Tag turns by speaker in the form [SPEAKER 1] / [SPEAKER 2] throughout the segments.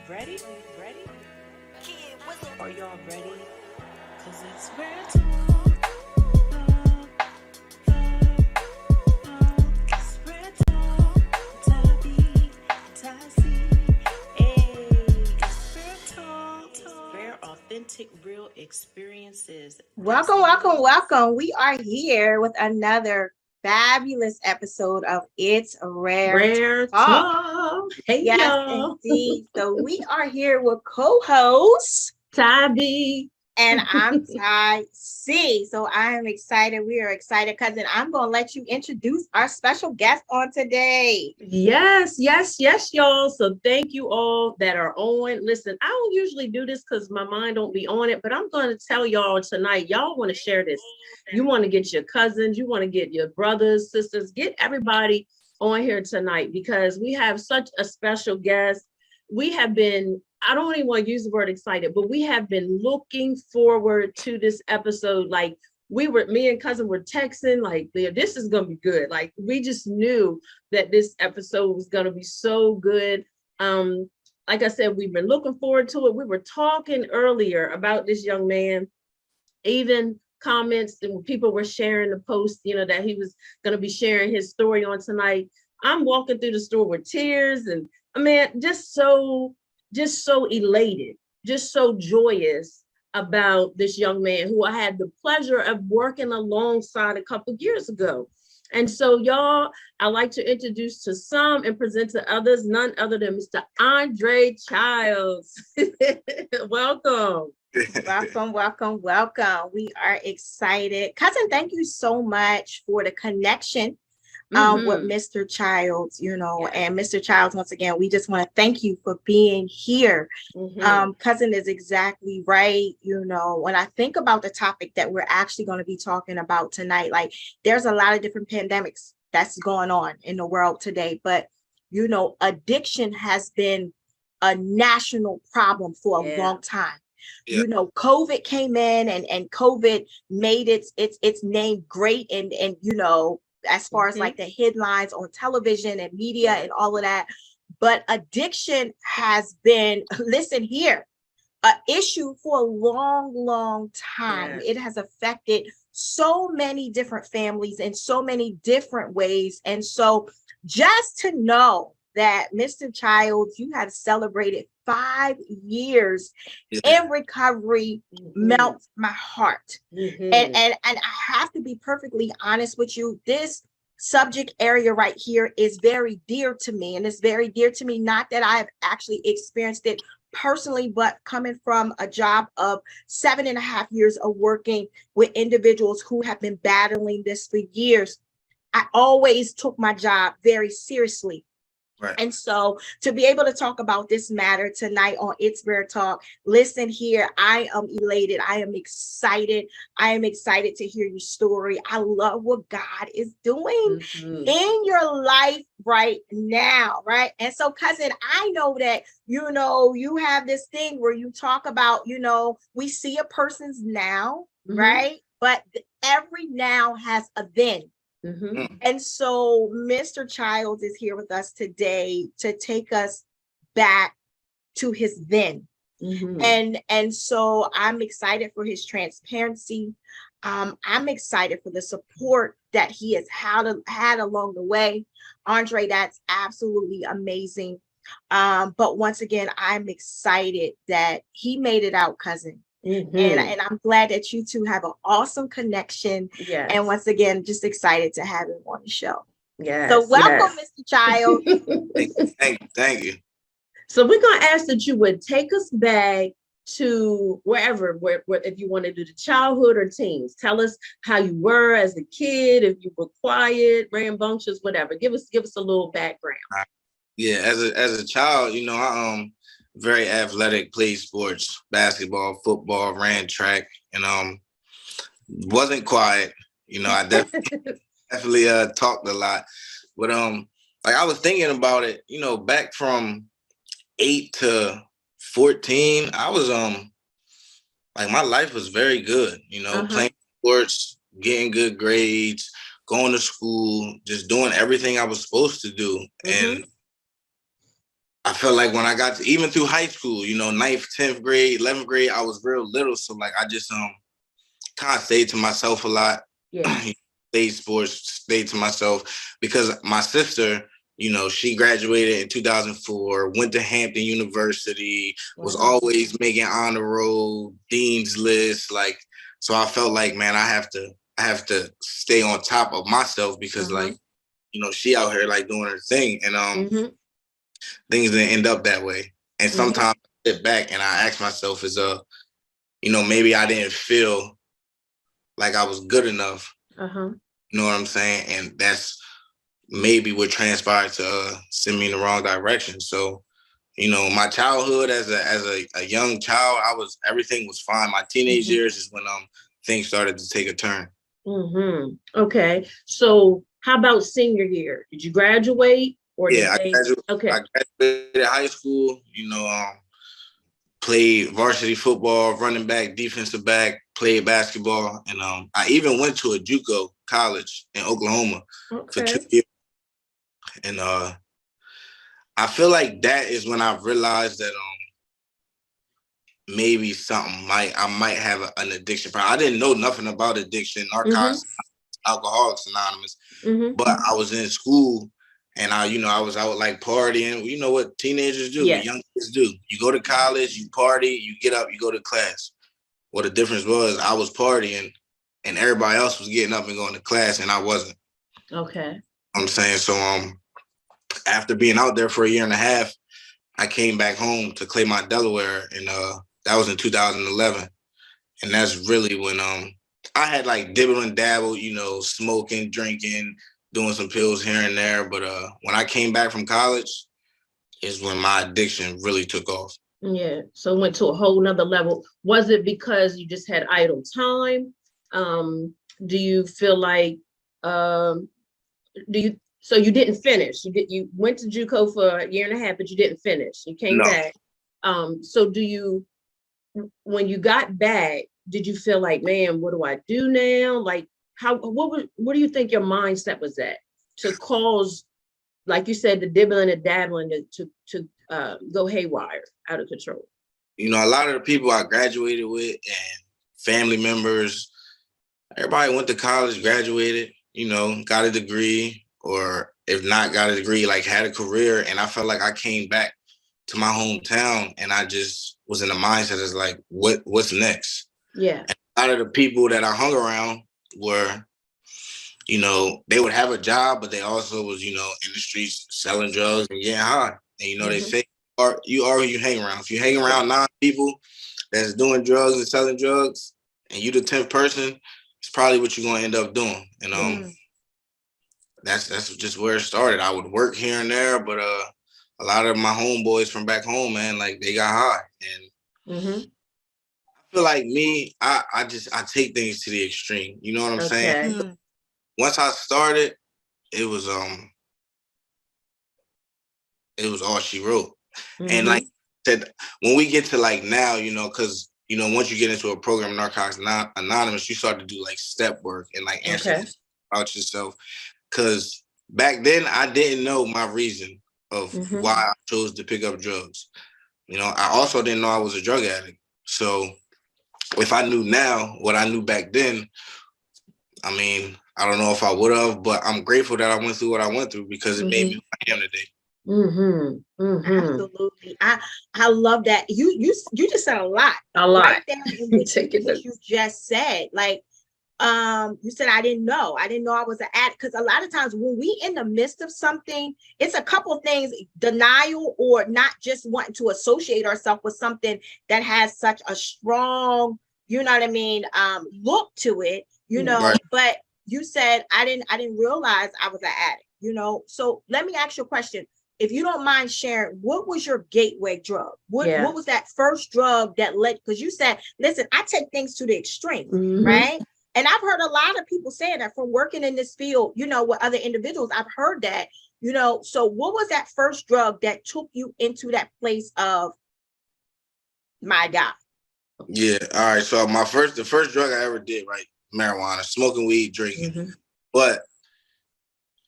[SPEAKER 1] Ready? Ready? Are y'all ready? Cause it's real talk. It's real talk. Tabby, Tassie. Hey, it's real talk. Rare, authentic, real experiences.
[SPEAKER 2] Welcome, welcome, welcome. We are here with another fabulous episode of It's Rare
[SPEAKER 3] Rare
[SPEAKER 2] Talk.
[SPEAKER 3] talk. Hey
[SPEAKER 2] Yes,
[SPEAKER 3] y'all.
[SPEAKER 2] indeed. So we are here with co-host,
[SPEAKER 3] Tabby.
[SPEAKER 2] and I'm Ty C. So I am excited. We are excited, cousin. I'm going to let you introduce our special guest on today.
[SPEAKER 3] Yes, y'all. So thank you all that are on. Listen, I don't usually do this because my mind don't be on it, but I'm going to tell y'all tonight. Y'all want to share this. You want to get your cousins, you want to get your brothers, sisters, get everybody on here tonight because we have such a special guest. We have been, I don't even want to use the word excited, but we have been looking forward to this episode. Like me and cousin were texting, like, this is going to be good. Like, we just knew that this episode was going to be so good. Like I said, we've been looking forward to it. We were talking earlier about this young man, even comments and people were sharing the post, that he was going to be sharing his story on tonight. I'm walking through the store with tears and I mean, just so elated, just so joyous about this young man who I had the pleasure of working alongside a couple of years ago. And so, y'all, I like to introduce to some and present to others, none other than Mr. Andre Childs. Welcome.
[SPEAKER 2] Welcome, welcome, welcome. We are excited. Cousin, thank you so much for the connection with Mr. Childs, and Mr. Childs, once again, we just want to thank you for being here. Cousin is exactly right. When I think about the topic that we're actually going to be talking about tonight, like there's a lot of different pandemics that's going on in the world today, but addiction has been a national problem for a long time. Yeah. COVID came in and COVID made its name great and as far as like the headlines on television and media and all of that. But addiction has been, listen here, an issue for a long, long time. It has affected so many different families in so many different ways. And so just to know that Mr. Childs, you have celebrated 5 years in recovery melts my heart. And I have to be perfectly honest with you. This subject area right here is very dear to me. And it's very dear to me, not that I have actually experienced it personally, but coming from a job of 7.5 years of working with individuals who have been battling this for years. I always took my job very seriously. Right. And so to be able to talk about this matter tonight on It's Rare Talk, listen here, I am elated. I am excited. I am excited to hear your story. I love what God is doing in your life right now, right? And so, cousin, I know that, you have this thing where you talk about, we see a person's now, right? But every now has a then. And so Mr. Childs is here with us today to take us back to his then. And so I'm excited for his transparency. I'm excited for the support that he has had along the way. Andre, that's absolutely amazing. But once again, I'm excited that he made it out, cousin. And I'm glad that you two have an awesome connection. Yes. And once again, just excited to have him on the show. Yes. So welcome, Mr. Childs.
[SPEAKER 4] Thank you.
[SPEAKER 3] So we're going to ask that you would take us back to wherever, if you want to do the childhood or teens. Tell us how you were as a kid, if you were quiet, rambunctious, whatever. Give us a little background.
[SPEAKER 4] Yeah, as a child, I very athletic, played sports, basketball, football, ran track, and wasn't quiet. I definitely talked a lot. But like I was thinking about it, back from 8 to 14, I was like my life was very good, playing sports, getting good grades, going to school, just doing everything I was supposed to do. And I felt like when I got to, even through high school, you know, 9th, 10th grade, 11th grade, I was real little. So like I just kind of stayed to myself a lot.
[SPEAKER 3] Yeah.
[SPEAKER 4] Played sports, stayed to myself because my sister, you know, she graduated in 2004, went to Hampton University, was always making honor roll, dean's list. Like, so I felt like, man, I have to stay on top of myself because like, you know, she out here like doing her thing, and things didn't end up that way. And sometimes I sit back and I ask myself, you know, maybe I didn't feel like I was good enough. You know what I'm saying? And that's maybe what transpired to send me in the wrong direction. So, you know, my childhood as a young child, everything was fine. My teenage years is when things started to take a turn.
[SPEAKER 3] Okay. So how about senior year? Did you graduate or
[SPEAKER 4] I graduated high school, you know, played varsity football, running back, defensive back, played basketball, and I even went to a JUCO college in Oklahoma for 2 years. And I feel like that is when I realized that maybe I might have an addiction problem. I didn't know nothing about addiction, narcotics, Alcoholics Anonymous, but I was in school and I was out like partying. You know what teenagers do, what young kids do. You go to college, you party, you get up, you go to class. Well, the difference was I was partying and everybody else was getting up and going to class and I wasn't.
[SPEAKER 3] Okay.
[SPEAKER 4] I'm saying, so after being out there for a year and a half, I came back home to Claymont, Delaware, and that was in 2011. And that's really when I had like dibble and dabble, you know, smoking, drinking, doing some pills here and there. But when I came back from college is when my addiction really took off.
[SPEAKER 3] Yeah. So it went to a whole nother level. Was it because you just had idle time? Do you feel like, so you didn't finish? You went to JUCO for a year and a half, but you didn't finish. You came back. So when you got back, did you feel like, man, what do I do now? Like, what do you think your mindset was at to cause, like you said, the dibbling and dabbling to go haywire, out of control?
[SPEAKER 4] You know, a lot of the people I graduated with and family members, everybody went to college, graduated, you know, got a degree, or if not got a degree, like had a career. And I felt like I came back to my hometown and I just was in the mindset as like, what's next?
[SPEAKER 3] Yeah.
[SPEAKER 4] And a lot of the people that I hung around were, you know, they would have a job, but they also was, you know, in the streets selling drugs and getting high. And, you know, they say, you are who you hang around. If you hang around 9 people that's doing drugs and selling drugs, and you the 10th person, it's probably what you're going to end up doing. And that's just where it started. I would work here and there, but a lot of my homeboys from back home, man, like they got high. And I feel like me, I take things to the extreme. You know what I'm saying? Once I started, it was all she wrote. And like I said, when we get to like now, you know, because you know, once you get into a program, Narcotics Anonymous, you start to do like step work and like answer about yourself. Because back then I didn't know my reason of why I chose to pick up drugs. You know, I also didn't know I was a drug addict. So if I knew now what I knew back then, I mean, I don't know if I would have, but I'm grateful that I went through what I went through because it made me who I am today.
[SPEAKER 2] Absolutely. I love that. You just said a lot. Right there in what you just said. Like, you said, I didn't know I was an addict. Because a lot of times when we in the midst of something, it's a couple of things: denial, or not just wanting to associate ourselves with something that has such a strong, you know what I mean, look to it, you know. But you said, I didn't realize I was an addict, you know. So let me ask you a question. If you don't mind sharing, what was your gateway drug? What was that first drug that led? Because you said, listen, I take things to the extreme, right? And I've heard a lot of people saying that from working in this field, you know, with other individuals. I've heard that, you know. So what was that first drug that took you into that place of, my God?
[SPEAKER 4] Yeah. All right. So the first drug I ever did, right? Marijuana, smoking weed, drinking. But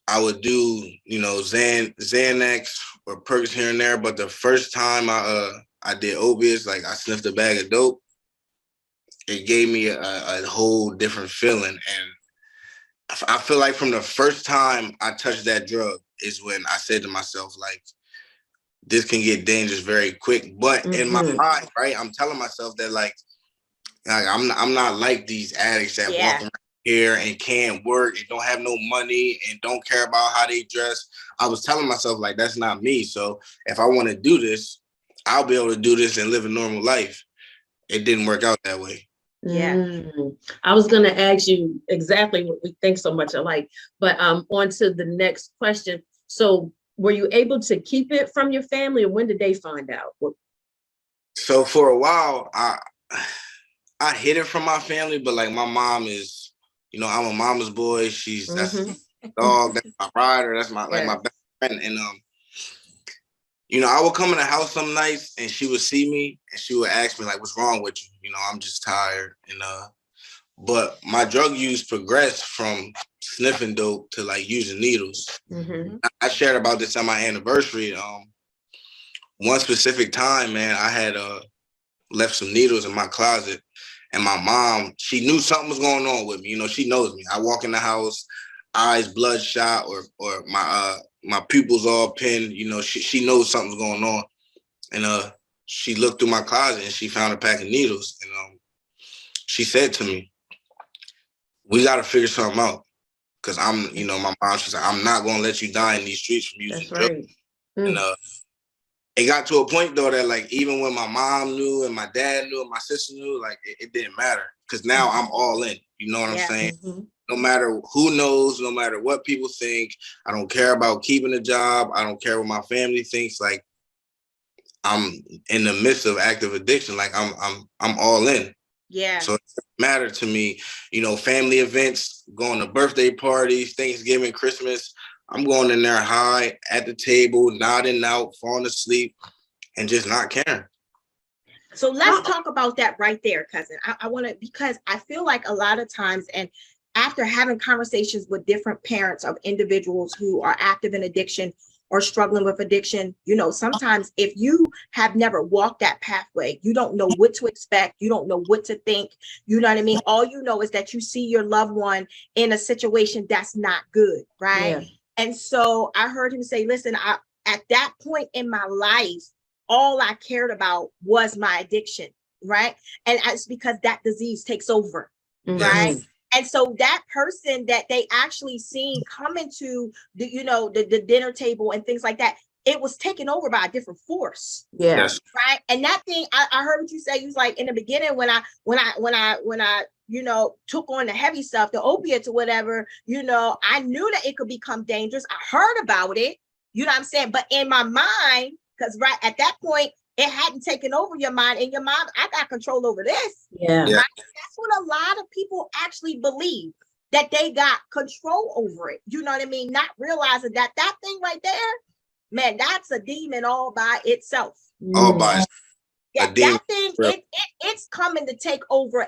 [SPEAKER 4] I would do, Xanax or perks here and there. But the first time I did opiates, like I sniffed a bag of dope, it gave me a whole different feeling. And I feel like from the first time I touched that drug is when I said to myself, like, this can get dangerous very quick. But in my mind, right, I'm telling myself that like I'm not like these addicts that walk around here and can't work and don't have no money and don't care about how they dress. I was telling myself like that's not me. So if I want to do this, I'll be able to do this and live a normal life. It didn't work out that way.
[SPEAKER 2] Yeah.
[SPEAKER 3] I was going to ask you exactly what we think so much alike, but on to the next question. So were you able to keep it from your family, or when did they find out?
[SPEAKER 4] So for a while, I hid it from my family, but like my mom is, I'm a mama's boy. That's my dog, that's my rider, that's my my best friend. And I would come in the house some nights and she would see me and she would ask me like, what's wrong with you? I'm just tired. And but my drug use progressed from sniffing dope to like using needles. I shared about this on my anniversary. One specific time, man, I had left some needles in my closet. And my mom, she knew something was going on with me. She knows me. I walk in the house, eyes bloodshot, or my pupils all pinned. She knows something's going on. And she looked through my closet and she found a pack of needles. And she said to me, "We got to figure something out." Because my mom, she's like, "I'm not going to let you die in these streets from using drugs." And it got to a point though that like even when my mom knew and my dad knew and my sister knew, like it didn't matter because now I'm all in. You know what I'm saying? No matter who knows, no matter what people think, I don't care about keeping a job. I don't care what my family thinks. Like I'm in the midst of active addiction. Like I'm all in.
[SPEAKER 2] Yeah.
[SPEAKER 4] So it doesn't matter to me. Family events, going to birthday parties, Thanksgiving, Christmas. I'm going in there high at the table, nodding out, falling asleep, and just not caring.
[SPEAKER 2] So let's talk about that right there, cousin. I want to, because I feel like a lot of times, and after having conversations with different parents of individuals who are active in addiction or struggling with addiction, sometimes if you have never walked that pathway, you don't know what to expect. You don't know what to think. You know what I mean? All you know is that you see your loved one in a situation that's not good, right? Yeah. And so I heard him say, listen, at that point in my life, all I cared about was my addiction, right? And it's because that disease takes over, right? And so that person that they actually seen come into the dinner table and things like that, it was taken over by a different force.
[SPEAKER 3] Yeah. Yes.
[SPEAKER 2] Right. And that thing, I heard what you say. You was like, in the beginning, when I took on the heavy stuff, the opiates or whatever, I knew that it could become dangerous. I heard about it, you know what I'm saying? But in my mind, because right at that point, it hadn't taken over your mind. In your mind, I got control over this.
[SPEAKER 3] Yeah.
[SPEAKER 2] Right? That's what a lot of people actually believe, that they got control over it. You know what I mean? Not realizing that thing right there, man, that's a demon all by itself.
[SPEAKER 4] All by itself.
[SPEAKER 2] Yeah, that thing, it's coming to take over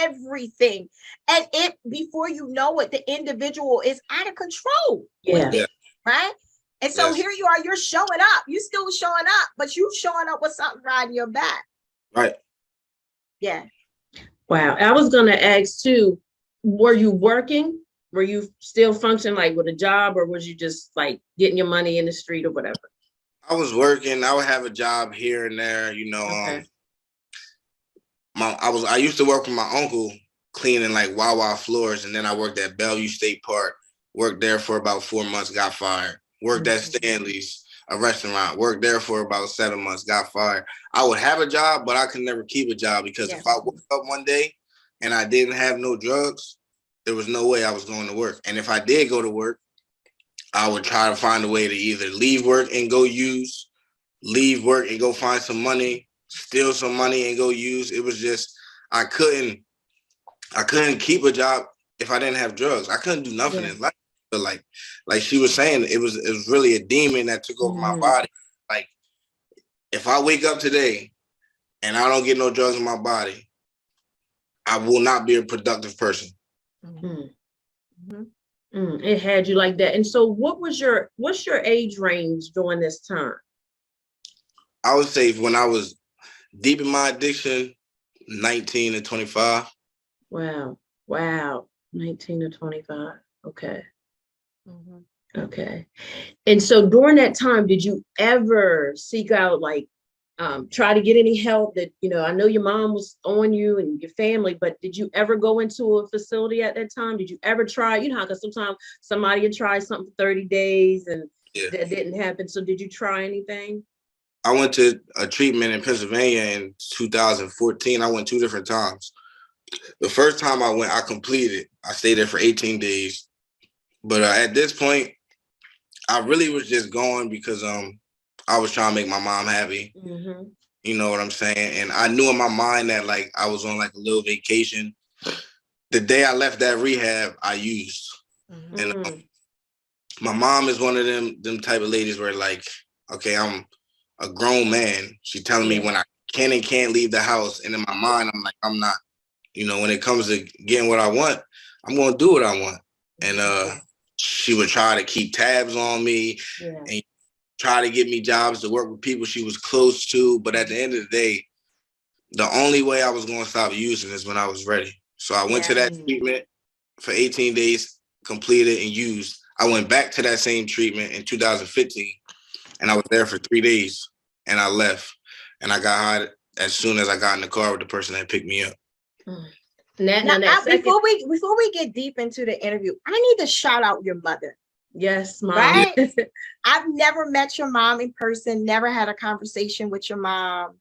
[SPEAKER 2] everything. And before you know it, the individual is out of control with it, right? And so here you are, you're showing up. You still showing up, but you showing up with something riding your back.
[SPEAKER 4] Right.
[SPEAKER 2] Yeah.
[SPEAKER 3] Wow. I was going to ask too, were you working? Were you still functioning like with a job, or was you just like getting your money in the street or whatever?
[SPEAKER 4] I was working. I would have a job here and there, Okay. I used to work with my uncle cleaning like Wawa floors, and then I worked at Bellevue State Park. Worked there for about 4 months, got fired. Worked at Stanley's, a restaurant. Worked there for about 7 months, got fired. I would have a job, but I could never keep a job because if I woke up one day and I didn't have no drugs, there was no way I was going to work. And if I did go to work, I would try to find a way to either leave work and go use, leave work and go find some money, steal some money and go use. It was just, I couldn't keep a job if I didn't have drugs. I couldn't do nothing in life. But like she was saying, it was really a demon that took over my body. Like if I wake up today and I don't get no drugs in my body, I will not be a productive person.
[SPEAKER 3] It had you like that. And so what's your age range during this time?
[SPEAKER 4] I would say when I was deep in my addiction, 19 to 25.
[SPEAKER 3] Wow. Wow. 19 to 25. Okay.
[SPEAKER 2] Mhm.
[SPEAKER 3] Okay. And so during that time, did you ever seek out like try to get any help that, I know your mom was on you and your family, but did you ever go into a facility at that time? Did you ever try, how, because sometimes somebody would try something for 30 days and that didn't happen. So did you try anything?
[SPEAKER 4] I went to a treatment in Pennsylvania in 2014. I went 2 different times. The first time I went, I completed. I stayed there for 18 days. But at this point, I really was just going because I was trying to make my mom happy.
[SPEAKER 3] Mm-hmm.
[SPEAKER 4] You know what I'm saying? And I knew in my mind that like I was on like a little vacation. The day I left that rehab, I used.
[SPEAKER 2] Mhm.
[SPEAKER 4] And my mom is one of them type of ladies where like, okay, I'm a grown man. She telling me when I can and can't leave the house. And in my mind, I'm like, I'm not. When it comes to getting what I want, I'm going to do what I want. And she would try to keep tabs on me and try to get me jobs to work with people she was close to. But at the end of the day, the only way I was going to stop using is when I was ready. So I went to that treatment for 18 days, completed and used. I went back to that same treatment in 2015, and I was there for 3 days, and I left. And I got high as soon as I got in the car with the person that picked me up.
[SPEAKER 2] Before we get deep into the interview, I need to shout out your mother.
[SPEAKER 3] Yes, Mom.
[SPEAKER 2] Right? I've never met your mom in person, never had a conversation with your mom,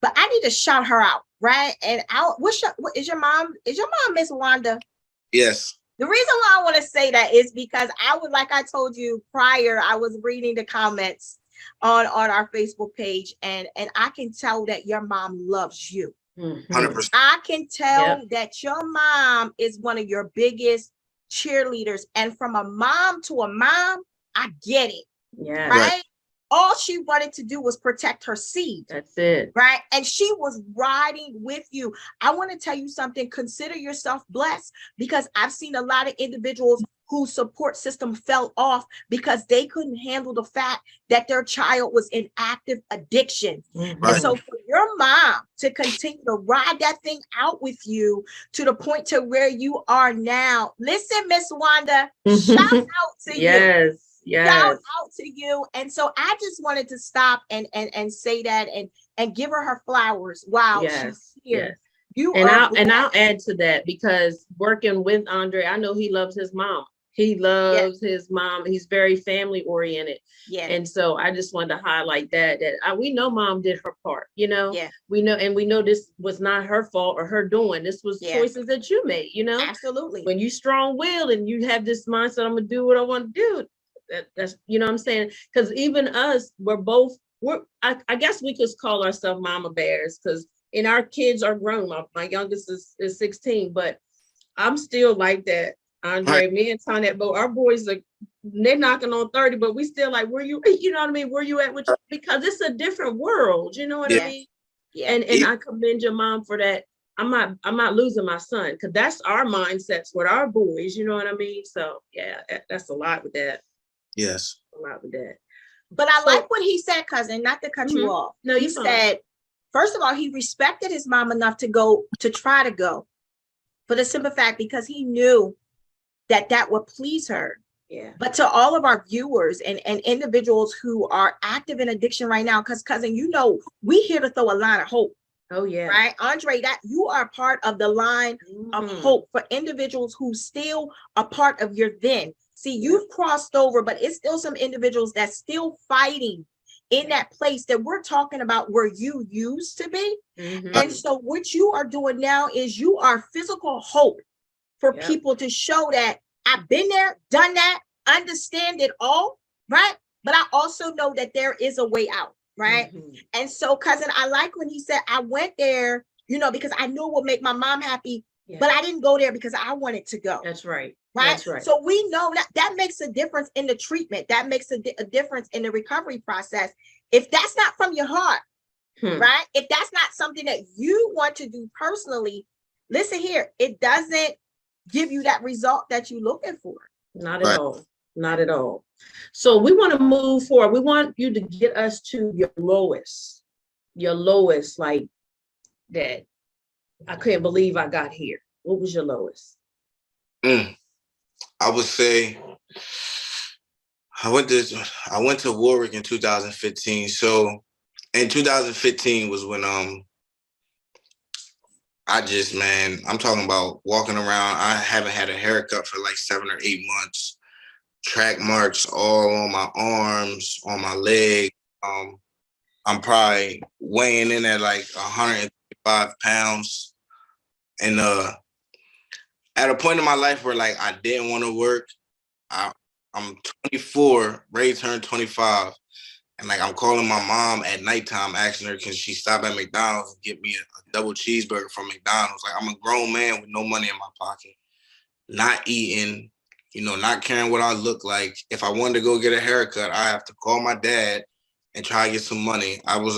[SPEAKER 2] but I need to shout her out, right? And is your mom Miss Wanda?
[SPEAKER 4] Yes.
[SPEAKER 2] The reason why I want to say that is because like I told you prior, I was reading the comments on our Facebook page, and I can tell that your mom loves you.
[SPEAKER 4] 100%.
[SPEAKER 2] I can tell that your mom is one of your biggest cheerleaders. And from a mom to a mom, I get it.
[SPEAKER 3] Yeah.
[SPEAKER 2] Right? All she wanted to do was protect her seed.
[SPEAKER 3] That's it.
[SPEAKER 2] Right? And she was riding with you. I want to tell you something. Consider yourself blessed, because I've seen a lot of individuals whose support system fell off because they couldn't handle the fact that their child was in active addiction.
[SPEAKER 3] Mm-hmm.
[SPEAKER 2] And so for your mom to continue to ride that thing out with you to the point to where you are now, listen, Miss Wanda, shout out to you. Shout out to you. And so I just wanted to stop and say that and give her flowers. Wow. She's here.
[SPEAKER 3] I'll add to that, because working with Andre, I know he loves his mom. He loves his mom. He's very family oriented.
[SPEAKER 2] Yeah.
[SPEAKER 3] And so I just wanted to highlight that we know mom did her part, we know this was not her fault or her doing. This was choices that you made,
[SPEAKER 2] Absolutely.
[SPEAKER 3] When you strong-willed and you have this mindset, I'm going to do what I want to do. That's, what I'm saying? Because even us, I guess we could call ourselves mama bears, because our kids are grown. My youngest is 16, but I'm still like that. Andre, me and Tonette, our boys they're knocking on 30, but we still like, where you, you know what I mean? Where you at? Because it's a different world, you know what I mean? Yeah. And I commend your mom for that. I'm not losing my son, because that's our mindsets with our boys, you know what I mean? So yeah, that's a lot with that.
[SPEAKER 4] Yes.
[SPEAKER 3] A lot with that.
[SPEAKER 2] But I like what he said, cousin, not to cut you off.
[SPEAKER 3] No,
[SPEAKER 2] he said, first of all, he respected his mom enough to try to go, for the simple fact because he knew that would please her.
[SPEAKER 3] Yeah.
[SPEAKER 2] But to all of our viewers and individuals who are active in addiction right now, because cousin, we here to throw a line of hope.
[SPEAKER 3] Oh yeah.
[SPEAKER 2] Right, Andre, that you are part of the line of hope for individuals who still are part of your then. See, you've crossed over, but it's still some individuals that's still fighting in that place that we're talking about where you used to be. And so what you are doing now is you are physical hope for people to show that I've been there, done that, understand it all, right? But I also know that there is a way out, right? And so, cousin, I like when he said, I went there, because I knew it would make my mom happy, but I didn't go there because I wanted to go.
[SPEAKER 3] That's right.
[SPEAKER 2] Right.
[SPEAKER 3] That's right.
[SPEAKER 2] So we know that makes a difference in the treatment. That makes a difference in the recovery process. If that's not from your heart, right? If that's not something that you want to do personally, listen here, it doesn't give you that result that you're looking for.
[SPEAKER 3] Not at all. Not at all. So we want to move forward. We want you to get us to your lowest, like that. I couldn't believe I got here. What was your lowest?
[SPEAKER 4] I would say I went to Warwick in 2015. So in 2015 was when I'm talking about walking around. I haven't had a haircut for like 7 or 8 months. Track marks all on my arms, on my leg. I'm probably weighing in at like 105 pounds. And at a point in my life where like I didn't want to work, I'm 24, ready to turn 25. And like I'm calling my mom at nighttime, asking her, can she stop at McDonald's and get me a double cheeseburger from McDonald's? Like I'm a grown man with no money in my pocket, not eating, not caring what I look like. If I wanted to go get a haircut, I have to call my dad and try to get some money. I was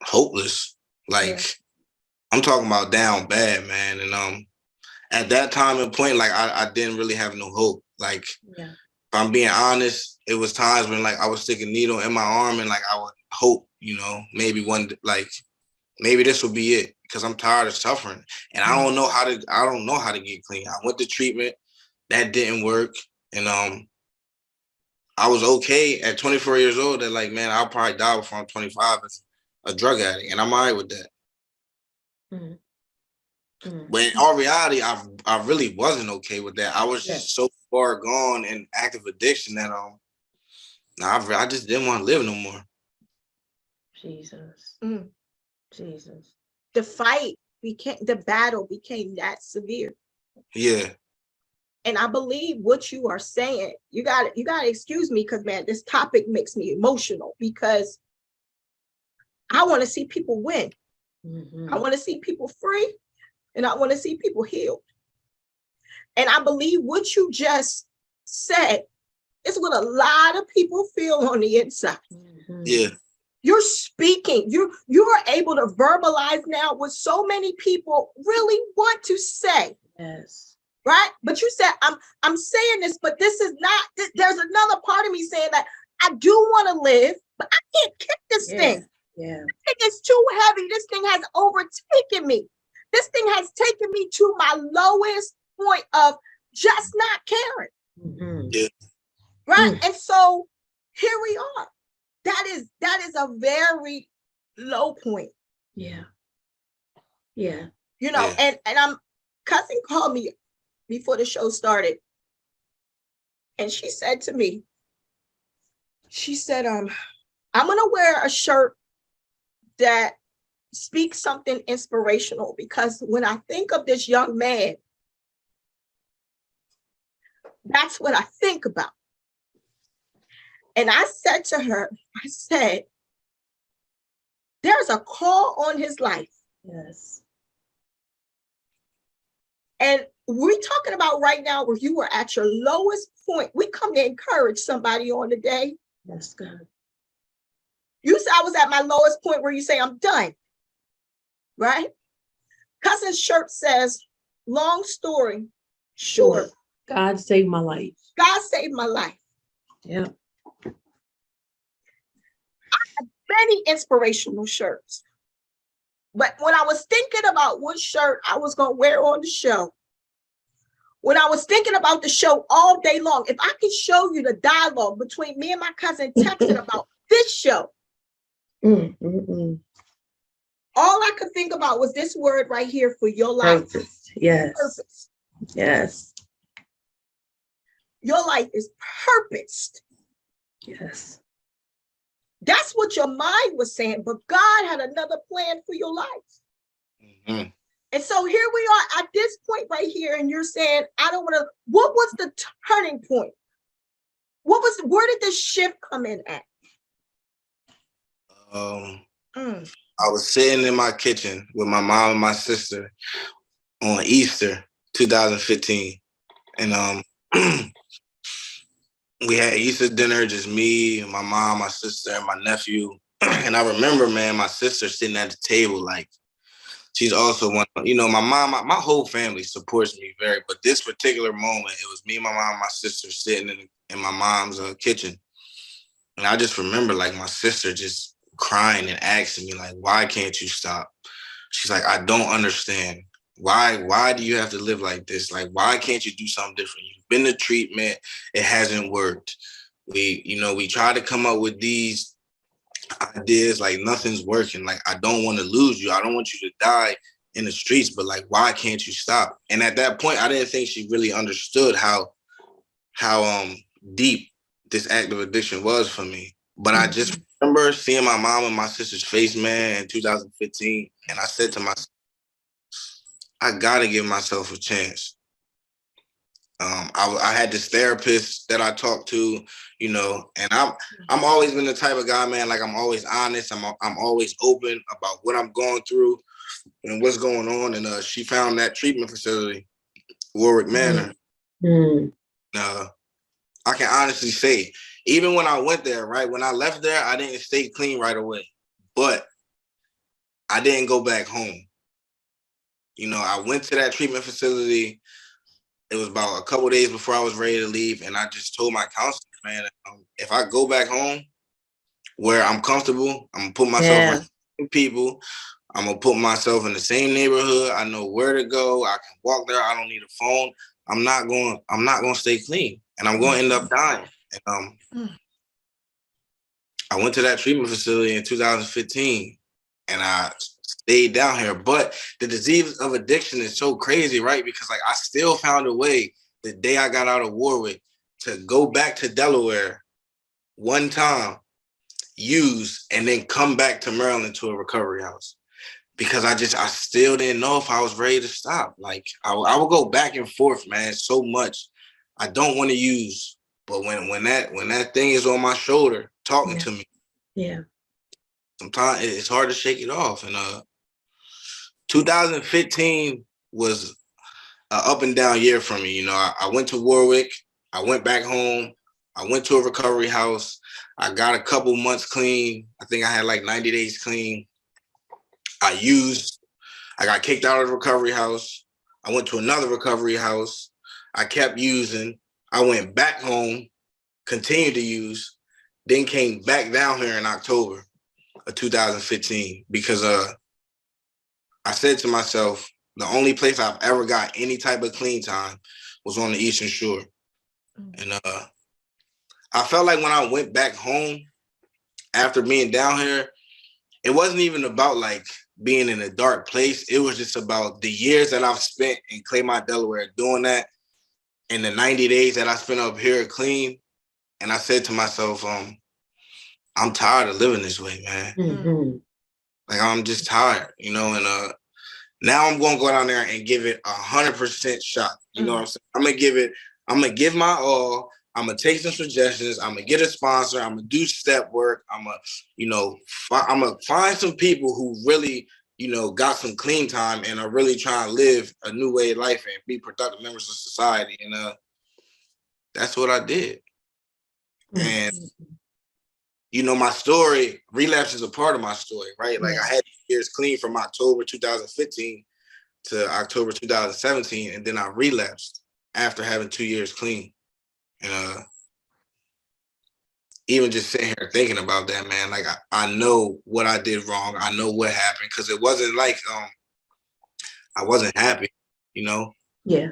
[SPEAKER 4] hopeless. Like I'm talking about down bad, man. And at that time and point, like I didn't really have no hope. Like if I'm being honest, it was times when like I would stick a needle in my arm and like I would hope, maybe maybe this will be it, because I'm tired of suffering and I don't know how to get clean. I went to treatment, that didn't work, and I was okay at 24 years old. That like, man, I'll probably die before I'm 25 as a drug addict, and I'm all right with that. But in all reality, I really wasn't okay with that. I was just so far gone in active addiction that I just didn't want to live no more.
[SPEAKER 3] Jesus. Jesus.
[SPEAKER 2] The battle became that severe.
[SPEAKER 4] Yeah.
[SPEAKER 2] And I believe what you are saying, you gotta excuse me, because man, this topic makes me emotional, because I want to see people win. I want to see people free, and I want to see people healed. And I believe what you just said is what a lot of people feel on the inside.
[SPEAKER 4] Yeah.
[SPEAKER 2] You're speaking, you are able to verbalize now what so many people really want to say.
[SPEAKER 3] Yes.
[SPEAKER 2] Right? But you said, I'm saying this, but this is not, there's another part of me saying that I do want to live, but I can't kick this thing.
[SPEAKER 3] Yeah.
[SPEAKER 2] This thing is too heavy. This thing has overtaken me. This thing has taken me to my lowest point of just not caring.
[SPEAKER 4] Yeah.
[SPEAKER 2] Right? And so here we are. That is a very low point.
[SPEAKER 3] Yeah. Yeah.
[SPEAKER 2] And cousin called me before the show started. And she said to me, I'm going to wear a shirt that speaks something inspirational, because when I think of this young man, that's what I think about. And I said to her, there's a call on his life.
[SPEAKER 3] Yes.
[SPEAKER 2] And we're talking about right now where you were at your lowest point. We come to encourage somebody on the day.
[SPEAKER 3] That's good.
[SPEAKER 2] You said I was at my lowest point where you say I'm done. Right? Cousin's shirt says, long story short.
[SPEAKER 3] God saved my life.
[SPEAKER 2] God saved my life.
[SPEAKER 3] Yeah.
[SPEAKER 2] I have many inspirational shirts. But when I was thinking about what shirt I was going to wear on the show, when I was thinking about the show all day long, if I could show you the dialogue between me and my cousin texting about this show, all I could think about was this word right here for your life.
[SPEAKER 3] Purpose. Yes.
[SPEAKER 2] Purpose.
[SPEAKER 3] Yes.
[SPEAKER 2] Your life is purposed.
[SPEAKER 3] Yes.
[SPEAKER 2] That's what your mind was saying, but God had another plan for your life. And so here we are at this point right here, and you're saying, I don't want to. What was the turning point? Where did this shift come in at?
[SPEAKER 4] I was sitting in my kitchen with my mom and my sister on Easter 2015. And we had Easter dinner, just me, my mom, my sister, and my nephew. And I remember, man, my sister sitting at the table, like she's also one. You know, my mom, my whole family supports me very. But this particular moment, it was me, my mom, and my sister sitting in my mom's kitchen, and I just remember like my sister just crying and asking me like, "Why can't you stop?" She's like, "I don't understand. Why do you have to live like this? Like, why can't you do something different? You've been to treatment, it hasn't worked. We try to come up with these ideas, like nothing's working. Like, I don't want to lose you. I don't want you to die in the streets, but like, why can't you stop?" And at that point, I didn't think she really understood how deep this active addiction was for me. But I just remember seeing my mom and my sister's face, man, in 2015, and I said to myself, I gotta give myself a chance. I had this therapist that I talked to, you know, and I'm always been the type of guy, man. Like, I'm always honest. I'm always open about what I'm going through and what's going on. And she found that treatment facility, Warwick Manor. I can honestly say, even when I went there, right, when I left there, I didn't stay clean right away, but I didn't go back home. You know, I went to that treatment facility. It was about a couple of days before I was ready to leave. And I just told my counselor, man, if I go back home where I'm comfortable, I'm going to put myself with people. I'm going to put myself in the same neighborhood. I know where to go. I can walk there. I don't need a phone. I'm not going to stay clean, and I'm going to end up dying. And I went to that treatment facility in 2015, and I stayed down here. But the disease of addiction is so crazy, right? Because like I still found a way the day I got out of Warwick to go back to Delaware one time, use, and then come back to Maryland to a recovery house. Because I still didn't know if I was ready to stop. Like I would go back and forth, man, so much. I don't want to use, but when that thing is on my shoulder talking to me, sometimes it's hard to shake it off. And 2015 was an up and down year for me. You know, I went to Warwick, I went back home, I went to a recovery house, I got a couple months clean. I think I had like 90 days clean. I got kicked out of the recovery house. I went to another recovery house. I kept using. I went back home, continued to use, then came back down here in October of 2015 because I said to myself, the only place I've ever got any type of clean time was on the Eastern Shore. And I felt like when I went back home after being down here, it wasn't even about like being in a dark place. It was just about the years that I've spent in Claymont, Delaware doing that, and the 90 days that I spent up here clean. And I said to myself, I'm tired of living this way, man. Like, I'm just tired, you know, and now I'm going to go down there and give it 100% shot. You know what I'm saying? I'm going to give my all. I'm going to take some suggestions. I'm going to get a sponsor. I'm going to do step work. I'm going to find some people who really, you know, got some clean time and are really trying to live a new way of life and be productive members of society. And that's what I did. And, you know, my story, relapse is a part of my story, right? Like I had years clean from October 2015 to October 2017, and then I relapsed after having 2 years clean. And even just sitting here thinking about that, man, like I know what I did wrong. I know what happened, because it wasn't like I wasn't happy, you know?
[SPEAKER 3] Yeah.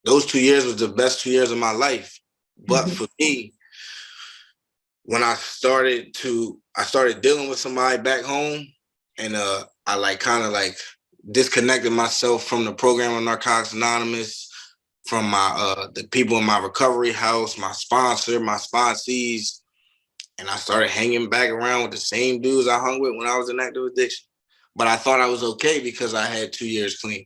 [SPEAKER 4] Those 2 years was the best 2 years of my life. But for me, when I started dealing with somebody back home, and I like kind of like disconnected myself from the program of Narcotics Anonymous, from my the people in my recovery house, my sponsor, my sponsees, and I started hanging back around with the same dudes I hung with when I was in active addiction. But I thought I was okay because I had 2 years clean.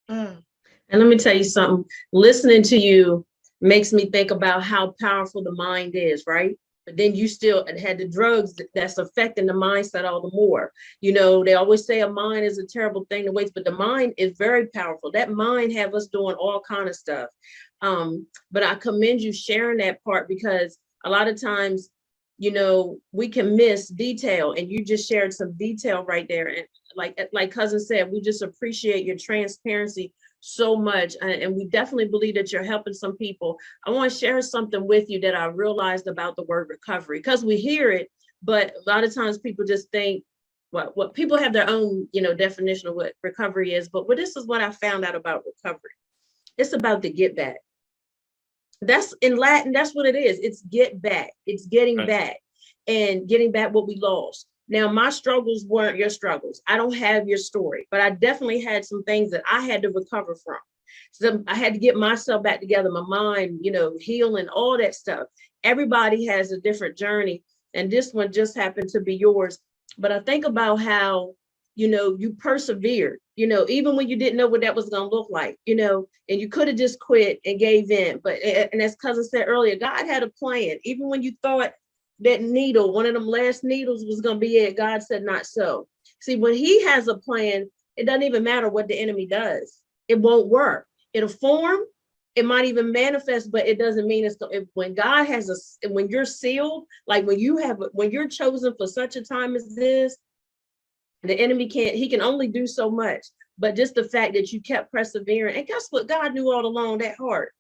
[SPEAKER 3] And let me tell you something. Listening to you makes me think about how powerful the mind is, right? But then you still had the drugs that's affecting the mindset all the more. You know, they always say a mind is a terrible thing to waste, but the mind is very powerful. That mind have us doing all kind of stuff. But I commend you sharing that part, because a lot of times you know, we can miss detail, and you just shared some detail right there. And like cousin said, we just appreciate your transparency so much. And we definitely believe that you're helping some people. I want to share something with you that I realized about the word recovery, because we hear it, but a lot of times people just think what people have their own, you know, definition of what recovery is. But this is what I found out about recovery. It's about the get back. That's in Latin, that's what it is. It's get back. It's getting back and getting back what we lost. Now, my struggles weren't your struggles. I don't have your story, but I definitely had some things that I had to recover from. So I had to get myself back together, my mind, you know, healing, all that stuff. Everybody has a different journey, and this one just happened to be yours. But I think about how, you know, you persevered, you know, even when you didn't know what that was going to look like, you know, and you could have just quit and gave in. But, and as cousin said earlier, God had a plan. Even when you thought that needle, one of them last needles was going to be it, God said, not so. See, when he has a plan, it doesn't even matter what the enemy does. It won't work. It'll form. It might even manifest, but it doesn't mean it's when God has when you're sealed, like when you're chosen for such a time as this, the enemy he can only do so much. But just the fact that you kept persevering, and guess what? God knew all along that heart.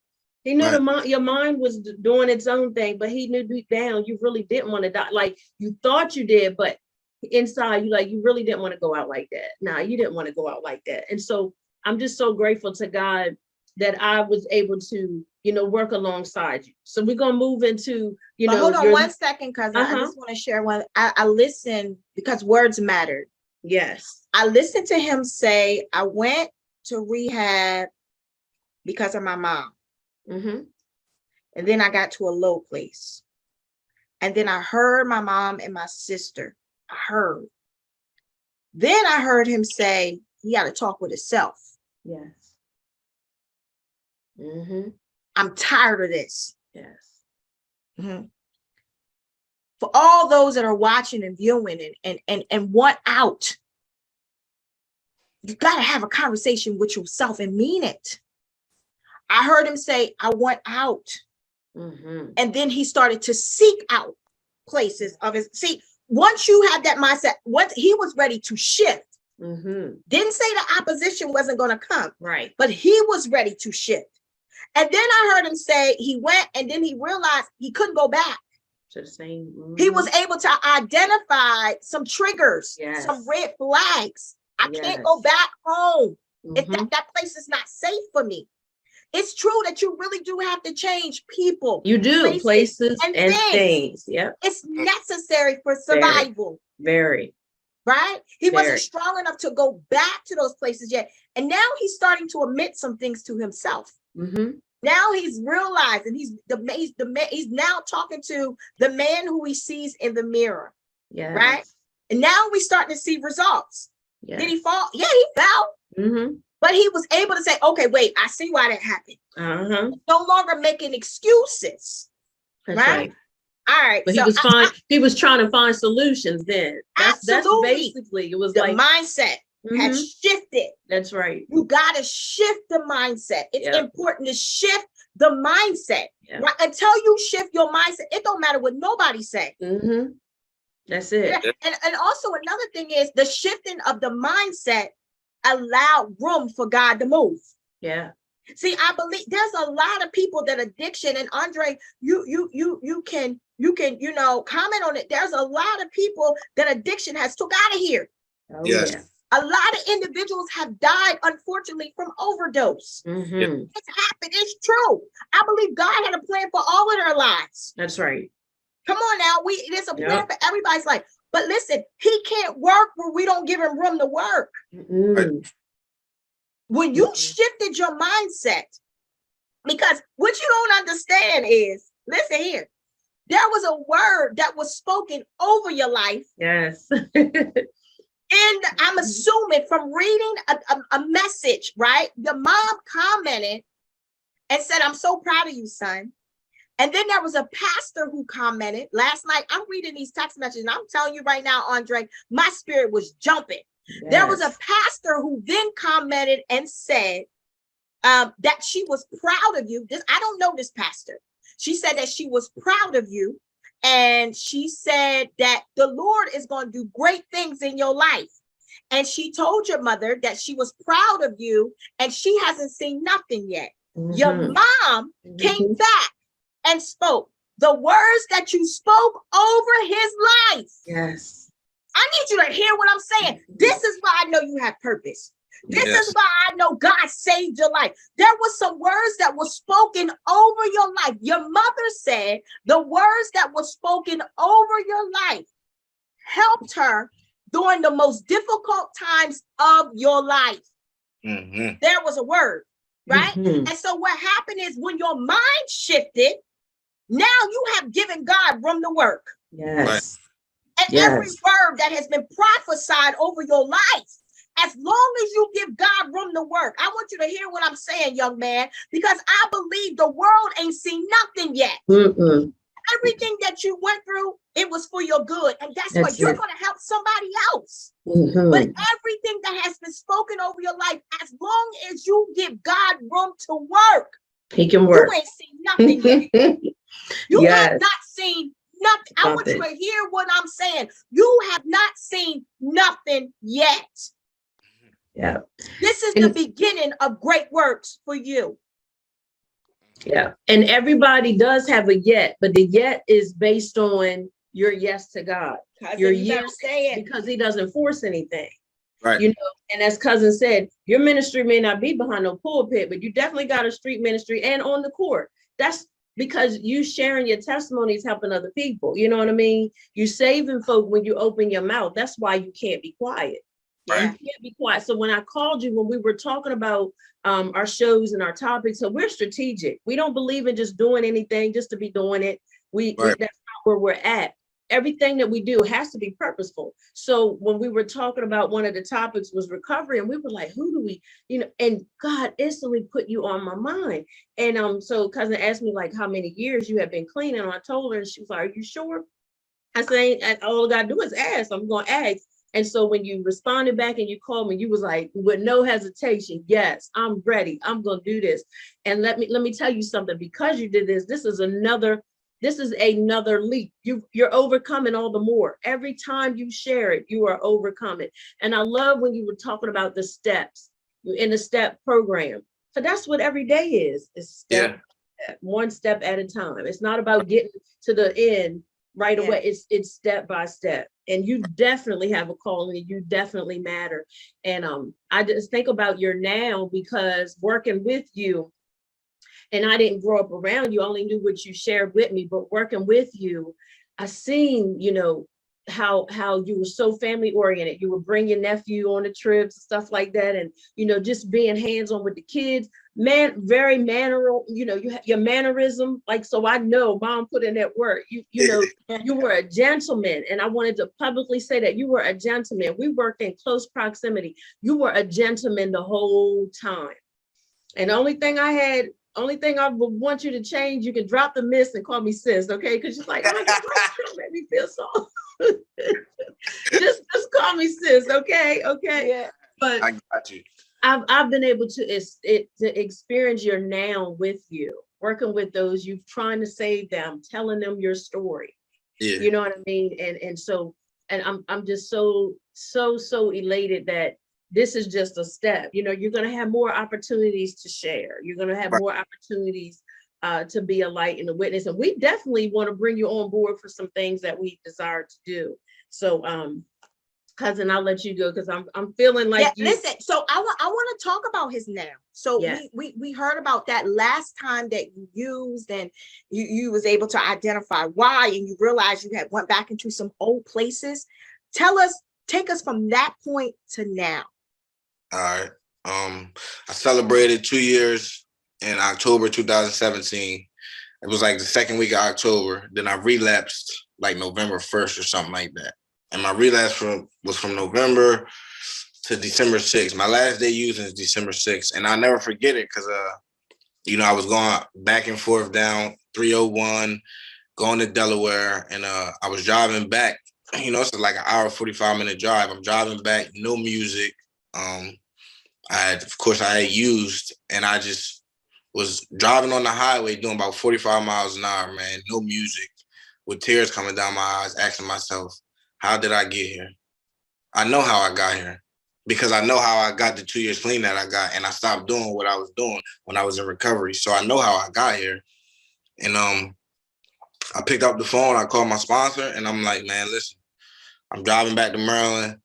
[SPEAKER 3] He knew your mind was doing its own thing, but he knew deep down you really didn't want to die. Like you thought you did, but inside you really didn't want to go out like that. Nah, you didn't want to go out like that. And so I'm just so grateful to God that I was able to, you know, work alongside you. So we're gonna move into, you know.
[SPEAKER 2] Hold on 1 second, cousin. I just want to share one. I listened because words mattered.
[SPEAKER 3] Yes.
[SPEAKER 2] I listened to him say, I went to rehab because of my mom.
[SPEAKER 3] Mm-hmm.
[SPEAKER 2] And then I got to a low place. And then I heard my mom and my sister. I heard. Then I heard him say he got to talk with himself.
[SPEAKER 3] Yes. Mm-hmm.
[SPEAKER 2] I'm tired of this.
[SPEAKER 3] Yes.
[SPEAKER 2] Mm-hmm. For all those that are watching and viewing and want out, you got to have a conversation with yourself and mean it. I heard him say, I want out.
[SPEAKER 3] Mm-hmm.
[SPEAKER 2] And then he started to seek out places of his. See, once you have that mindset, once he was ready to shift, didn't say the opposition wasn't going to come,
[SPEAKER 3] right?
[SPEAKER 2] But he was ready to shift. And then I heard him say he went, and then he realized he couldn't go back.
[SPEAKER 3] To the same.
[SPEAKER 2] He was able to identify some triggers,
[SPEAKER 3] yes.
[SPEAKER 2] some red flags. I can't go back home. If that place is not safe for me. It's true that you really do have to change people.
[SPEAKER 3] You do, places and things. Yeah.
[SPEAKER 2] It's necessary for survival.
[SPEAKER 3] Very.
[SPEAKER 2] Right? He wasn't strong enough to go back to those places yet. And now he's starting to admit some things to himself.
[SPEAKER 3] Mm-hmm.
[SPEAKER 2] Now he's realizing he's now talking to the man who he sees in the mirror.
[SPEAKER 3] Yeah.
[SPEAKER 2] Right? And now we're starting to see results.
[SPEAKER 3] Yes.
[SPEAKER 2] Did he fall? Yeah, he fell.
[SPEAKER 3] Mm-hmm.
[SPEAKER 2] But he was able to say, okay, wait, I see why that happened. No longer making excuses.
[SPEAKER 3] That's right.
[SPEAKER 2] All right.
[SPEAKER 3] But so he was trying to find solutions then. That's basically, it was
[SPEAKER 2] the
[SPEAKER 3] like
[SPEAKER 2] mindset has shifted.
[SPEAKER 3] That's right.
[SPEAKER 2] You got to shift the mindset. It's important to shift the mindset.
[SPEAKER 3] Yep.
[SPEAKER 2] Right? Until you shift your mindset, it don't matter what nobody say.
[SPEAKER 3] Mm-hmm. That's it.
[SPEAKER 2] And also another thing is the shifting of the mindset allowed room for God to move.
[SPEAKER 3] Yeah.
[SPEAKER 2] See, I believe there's a lot of people that addiction, and Andre, you can, you know, comment on it. There's a lot of people that addiction has took out of here.
[SPEAKER 3] Oh, yes. Yeah.
[SPEAKER 2] A lot of individuals have died, unfortunately, from overdose.
[SPEAKER 3] Mm-hmm.
[SPEAKER 2] It's happened. It's true. I believe God had a plan for all of their lives.
[SPEAKER 3] That's right.
[SPEAKER 2] Come on now. There's a plan for everybody's life. But listen, he can't work where we don't give him room to work.
[SPEAKER 3] Mm-hmm.
[SPEAKER 2] When you shifted your mindset, because what you don't understand is, listen here, there was a word that was spoken over your life.
[SPEAKER 3] Yes.
[SPEAKER 2] And I'm assuming from reading a message, right? The mom commented and said, I'm so proud of you, son. And then there was a pastor who commented last night. I'm reading these text messages, and I'm telling you right now, Andre, my spirit was jumping. Yes. There was a pastor who then commented and said that she was proud of you. I don't know this pastor. She said that she was proud of you And she said that the Lord is going to do great things in your life. And she told your mother that she was proud of you and she hasn't seen nothing yet. Your mom came back and spoke the words that you spoke over his life.
[SPEAKER 3] Yes.
[SPEAKER 2] I need you to hear what I'm saying. This is why I know you have purpose. This is why I know God saved your life. There were some words that were spoken over your life. Your mother said the words that were spoken over your life helped her during the most difficult times of your life. There was a word, right? And so what happened is when your mind shifted, now you have given God room to work.
[SPEAKER 3] Yes.
[SPEAKER 2] And every word that has been prophesied over your life, as long as you give God room to work, I want you to hear what I'm saying, young man, because I believe the world ain't seen nothing yet. Everything that you went through, it was for your good. And that's what you're going to help somebody else. But everything that has been spoken over your life, as long as you give God room to work,
[SPEAKER 3] he can work.
[SPEAKER 2] You ain't seen nothing yet. You have not seen nothing. I want you to hear what I'm saying. You have not seen nothing yet.
[SPEAKER 3] Yeah.
[SPEAKER 2] This is the beginning of great works for you.
[SPEAKER 3] Yeah. And everybody does have a yet, but the yet is based on your yes to God. Your yes, because he doesn't force anything.
[SPEAKER 4] Right.
[SPEAKER 3] You know, and as cousin said, your ministry may not be behind no pulpit, but you definitely got a street ministry and on the court. That's because you sharing your testimonies, helping other people. You know what I mean? You saving folk when you open your mouth. That's why you can't be quiet.
[SPEAKER 4] Right.
[SPEAKER 3] You can't be quiet. So when I called you, when we were talking about our shows and our topics, so we're strategic. We don't believe in just doing anything just to be doing it. That's not where we're at. Everything that we do has to be purposeful. So when we were talking about one of the topics was recovery, and we were like, who do we, you know, and God instantly put you on my mind. And so cousin asked me like how many years you have been clean. And I told her, and she was like, are you sure? I said, all I gotta do is ask. I'm gonna ask. And so when you responded back and you called me, you was like, with no hesitation, yes, I'm ready. I'm gonna do this. And let me tell you something, because you did this, this is another leap. You're overcoming all the more. Every time you share it, you are overcoming. And I love when you were talking about the steps in the step program. So that's what every day is. It's one step at a time. It's not about getting to the end right away. It's step by step. And you definitely have a calling, and you definitely matter. And I just think about your now, because working with you, and I didn't grow up around you, only knew what you shared with me, but working with you, I seen, you know, how you were so family oriented. You would bring your nephew on the trips and stuff like that. And, you know, just being hands-on with the kids, very manneral, you know, you have your mannerism. Like, so I know mom put in that work. You know, you were a gentleman. And I wanted to publicly say that you were a gentleman. We worked in close proximity. You were a gentleman the whole time. And the only thing I would want you to change, you can drop the miss and call me sis, okay? Because she's like, oh, don't make me feel so. just call me sis, okay? Okay.
[SPEAKER 2] Yeah.
[SPEAKER 3] But
[SPEAKER 4] I got you.
[SPEAKER 3] I've been able to experience your now with you, working with those, you trying to save them, telling them your story.
[SPEAKER 4] Yeah.
[SPEAKER 3] You know what I mean? And so I'm just so elated that this is just a step. You know, you're going to have more opportunities to share. You're going to have more opportunities to be a light and a witness. And we definitely want to bring you on board for some things that we desire to do. So, cousin, I'll let you go, because I'm feeling like
[SPEAKER 2] listen, so I want to talk about his now. So we heard about that last time that you used, and you was able to identify why, and you realized you had went back into some old places. Take us from that point to now.
[SPEAKER 4] All right. I celebrated 2 years in October 2017. It was like the second week of October. Then I relapsed like November 1st or something like that. And my relapse was from November to December 6th. My last day using is December 6th. And I'll never forget it because, you know, I was going back and forth down 301, going to Delaware. And I was driving back. You know, it's like an hour, 45-minute drive. I'm driving back, no music. I had used, and I just was driving on the highway doing about 45 miles an hour, man, no music. with tears coming down my eyes, asking myself, how did I get here? I know how I got here because I know how I got the 2 years clean that I got, and I stopped doing what I was doing when I was in recovery. So I know how I got here. And I picked up the phone, I called my sponsor, and I'm like, man, listen, I'm driving back to Maryland.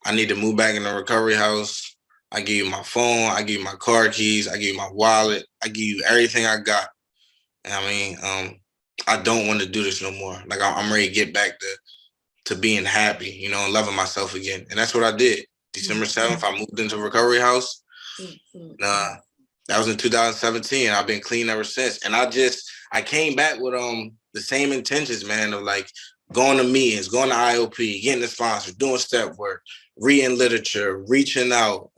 [SPEAKER 4] I need to move back in the recovery house. I give you my phone, I give you my car keys, I give you my wallet, I give you everything I got. And I mean, I don't want to do this no more. Like I'm ready to get back to being happy, you know, and loving myself again. And that's what I did. December 7th, I moved into recovery house. That was in 2017. I've been clean ever since. And I came back with the same intentions, man, of like going to meetings, going to IOP, getting a sponsor, doing step work, reading literature, reaching out.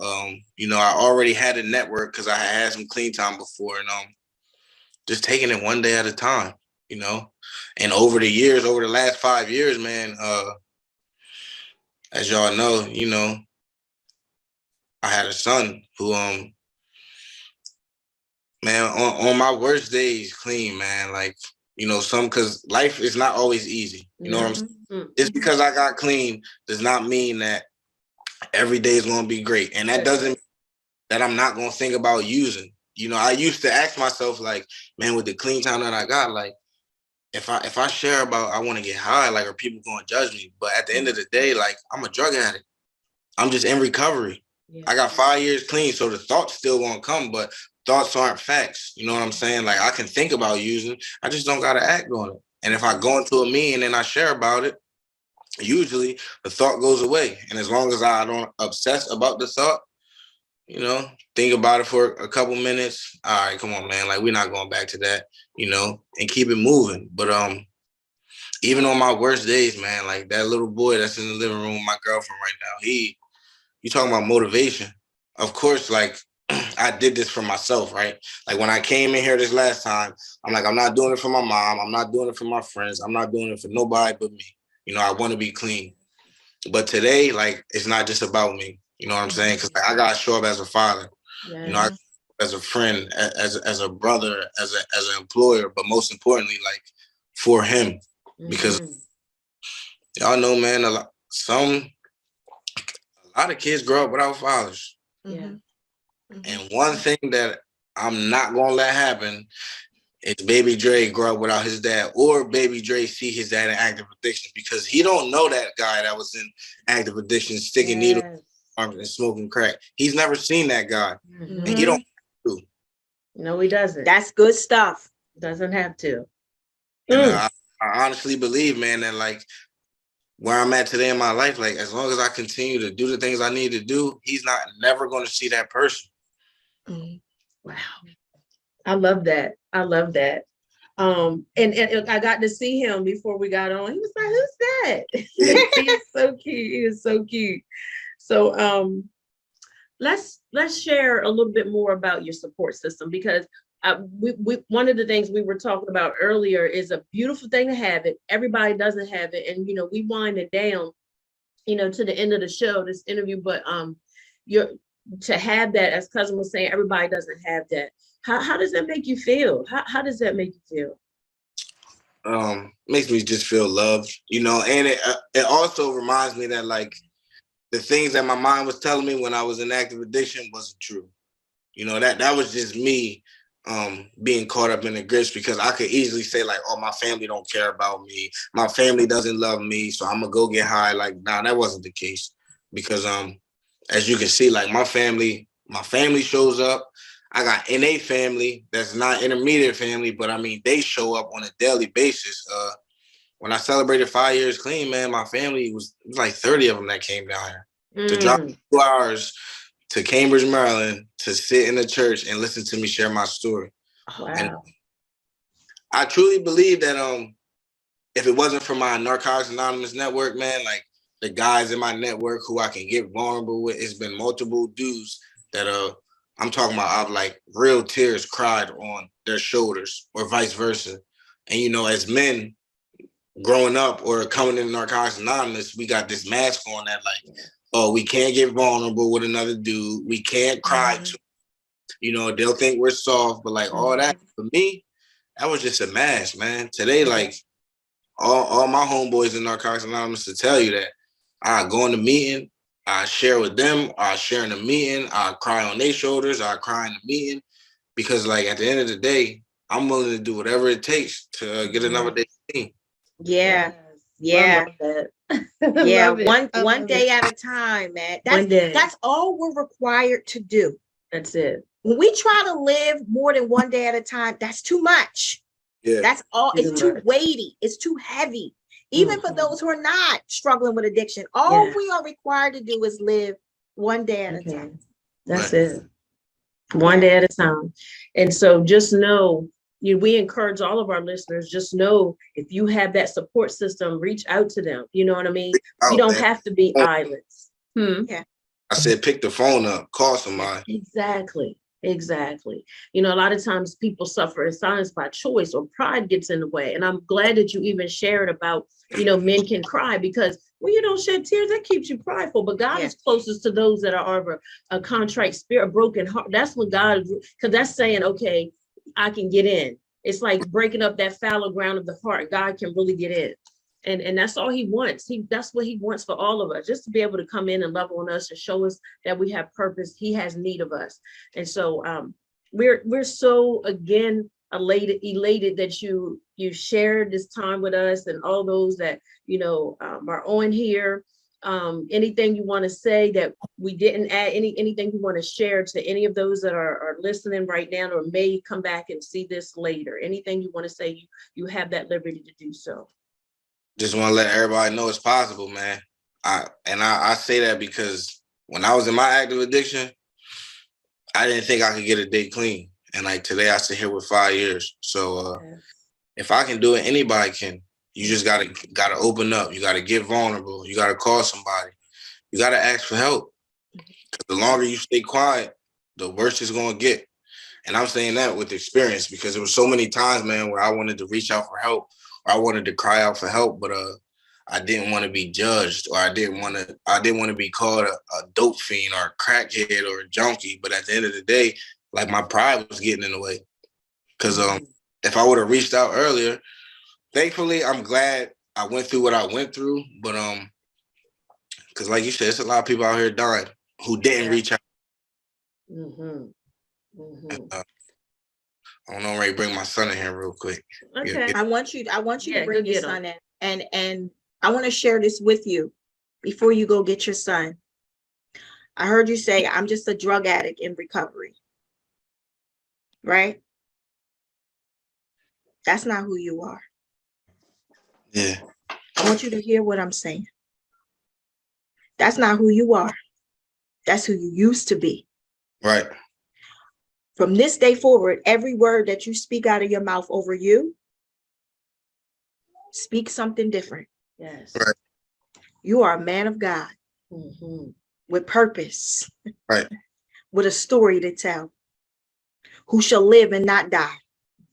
[SPEAKER 4] You know, I already had a network because I had some clean time before, and just taking it one day at a time, you know. And over the years, over the last 5 years, man, as y'all know, you know, I had a son who, man, on my worst days, clean, man, like, you know, because life is not always easy. You know what I'm saying? Just because I got clean does not mean that every day is going to be great. And that doesn't mean that I'm not going to think about using. You know, I used to ask myself, like, man, with the clean time that I got, like, if I share about I want to get high, like, are people going to judge me? But at the end of the day, like, I'm a drug addict. I'm just in recovery. Yeah. I got 5 years clean, so the thoughts still won't come, but thoughts aren't facts. You know what I'm saying? Like, I can think about using, I just don't got to act on it. And if I go into a meeting and I share about it, usually the thought goes away. And as long as I don't obsess about the thought, you know, think about it for a couple minutes. All right, come on, man. Like, we're not going back to that, you know, and keep it moving. But even on my worst days, man, like that little boy that's in the living room with my girlfriend right now, you talking about motivation. Of course, like, I did this for myself, right? Like, when I came in here this last time, I'm like, I'm not doing it for my mom. I'm not doing it for my friends. I'm not doing it for nobody but me. You know, I want to be clean. But today, like, it's not just about me. You know what I'm saying? Because like, I got to show up as a father, you know, as a friend, as a brother, as an employer, but most importantly, like, for him. Because y'all know, man, a lot of kids grow up without fathers.
[SPEAKER 3] Yeah.
[SPEAKER 4] And one thing that I'm not going to let happen is Baby Dre grow up without his dad, or Baby Dre see his dad in active addiction, because he don't know that guy that was in active addiction, sticking needles and smoking crack. He's never seen that guy. And he don't have to.
[SPEAKER 3] No, he doesn't.
[SPEAKER 2] That's good stuff.
[SPEAKER 3] Doesn't have to.
[SPEAKER 4] And I honestly believe, man, that like where I'm at today in my life, like, as long as I continue to do the things I need to do, he's never going to see that person.
[SPEAKER 3] Wow. I love that. I love that. And I got to see him before we got on. He was like, who's that? He's so cute. He is so cute. So let's share a little bit more about your support system, because we one of the things we were talking about earlier is a beautiful thing to have it. Everybody doesn't have it. And, you know, we wind it down, you know, to the end of the show, this interview, but to have that, as Cousin was saying, everybody doesn't have that. How does that make you feel? How does that make you feel?
[SPEAKER 4] Makes me just feel loved, you know, and it also reminds me that, like, the things that my mind was telling me when I was in active addiction wasn't true. You know, that was just me being caught up in the grips, because I could easily say, like, oh, my family don't care about me. My family doesn't love me, so I'm gonna go get high. Like, nah, that wasn't the case, because as you can see, like, my family shows up. I got NA family that's not intermediate family, but I mean, they show up on a daily basis. When I celebrated 5 years clean, man, my family it was like 30 of them that came down here to drive 2 hours to Cambridge, Maryland, to sit in the church and listen to me share my story.
[SPEAKER 3] Wow.
[SPEAKER 4] And I truly believe that if it wasn't for my Narcotics Anonymous network, man, like, the guys in my network who I can get vulnerable with, it's been multiple dudes that I'm talking about, I've like real tears cried on their shoulders, or vice versa. And, you know, as men growing up or coming in Narcotics Anonymous, we got this mask on that, like, oh, we can't get vulnerable with another dude. We can't cry to, you know, they'll think we're soft, but like all that, for me, that was just a mask, man. Today, like, all my homeboys in Narcotics Anonymous to tell you that I go in the meeting, I share with them, I share in the meeting, I cry on their shoulders, I cry in the meeting, because like at the end of the day, I'm willing to do whatever it takes to get another day clean.
[SPEAKER 2] Yeah.
[SPEAKER 3] Yeah.
[SPEAKER 2] Yeah. One day at a time, man. That's all we're required to do.
[SPEAKER 3] That's it.
[SPEAKER 2] When we try to live more than one day at a time, that's too much.
[SPEAKER 4] Yeah.
[SPEAKER 2] That's all. It's too weighty. It's too heavy. Even for those who are not struggling with addiction, all we are required to do is live one day at a time.
[SPEAKER 3] That's it. One day at a time. And so just know, we encourage all of our listeners, just know if you have that support system, reach out to them. You know what I mean? You don't have to be islands.
[SPEAKER 2] Yeah.
[SPEAKER 4] I said, pick the phone up, call somebody.
[SPEAKER 3] Exactly. You know, a lot of times people suffer in silence by choice, or pride gets in the way. And I'm glad that you even shared about, men can cry, because when you don't shed tears, that keeps you prideful. But God is closest to those that are of a contrite spirit, a broken heart. That's what God, because that's saying, okay, I can get in. It's like breaking up that fallow ground of the heart. God can really get in. And that's all he wants. That's what he wants for all of us, just to be able to come in and love on us and show us that we have purpose. He has need of us. And so we're so, again, elated that you shared this time with us, and all those that, are on here. Anything you want to say that we didn't add, anything you want to share to any of those that are listening right now, or may come back and see this later? Anything you want to say, you have that liberty to do so.
[SPEAKER 4] Just want to let everybody know it's possible, man. I say that because when I was in my active addiction, I didn't think I could get a day clean. And like today, I sit here with 5 years. So if I can do it, anybody can. You just gotta open up. You gotta get vulnerable. You gotta call somebody. You gotta ask for help. Because the longer you stay quiet, the worse it's gonna get. And I'm saying that with experience, because there were so many times, man, where I wanted to reach out for help, or I wanted to cry out for help, but I didn't want to be judged, or I didn't want to be called a dope fiend or a crackhead or a junkie. But at the end of the day, like, my pride was getting in the way. Because if I would have reached out earlier, thankfully, I'm glad I went through what I went through. But because like you said, there's a lot of people out here dying who didn't reach out. I don't know, I'm ready to bring my son in here real quick.
[SPEAKER 2] Okay. I want you to bring your son in. And I want to share this with you before you go get your son. I heard you say, I'm just a drug addict in recovery. Right? That's not who you are.
[SPEAKER 4] Yeah.
[SPEAKER 2] I want you to hear what I'm saying. That's not who you are. That's who you used to be.
[SPEAKER 4] Right.
[SPEAKER 2] From this day forward, every word that you speak out of your mouth over you, speak something different.
[SPEAKER 3] Yes.
[SPEAKER 4] Right.
[SPEAKER 2] You are a man of God with purpose.
[SPEAKER 4] Right.
[SPEAKER 2] With a story to tell, who shall live and not die.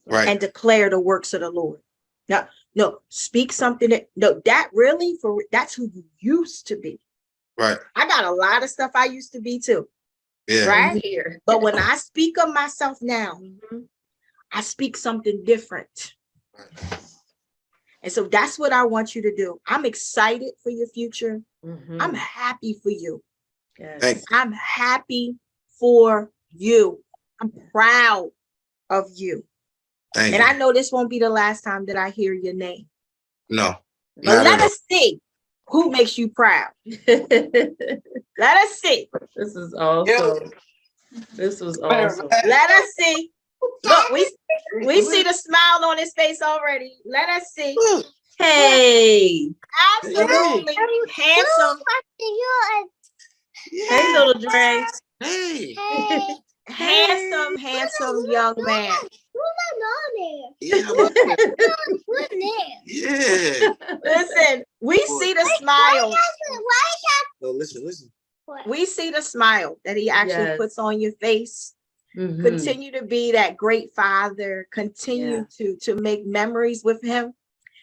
[SPEAKER 4] Right.
[SPEAKER 2] And declare the works of the Lord. Now, no, speak something that's who you used to be.
[SPEAKER 4] Right.
[SPEAKER 2] I got a lot of stuff I used to be too.
[SPEAKER 4] Yeah.
[SPEAKER 2] Right. But when I speak of myself now, I speak something different.
[SPEAKER 4] Right.
[SPEAKER 2] And so that's what I want you to do. I'm excited for your future. I'm happy for you.
[SPEAKER 3] Yes.
[SPEAKER 2] I'm happy for you. I'm proud of you.
[SPEAKER 4] Thank
[SPEAKER 2] you.
[SPEAKER 4] I
[SPEAKER 2] know this won't be the last time that I hear your name.
[SPEAKER 4] No.
[SPEAKER 2] But let us see who makes you proud. Let us see.
[SPEAKER 3] This is awesome. This was awesome.
[SPEAKER 2] Let us see. Look, we see the smile on his face already. Let us see.
[SPEAKER 3] Hey.
[SPEAKER 2] Absolutely handsome.
[SPEAKER 3] Hey, little Dre.
[SPEAKER 4] Hey.
[SPEAKER 2] Handsome young man.
[SPEAKER 4] Yeah. Yeah.
[SPEAKER 2] Listen, we see the smile.
[SPEAKER 4] No, listen.
[SPEAKER 2] We see the smile that he actually puts on your face. Continue to be that great father. Continue to make memories with him.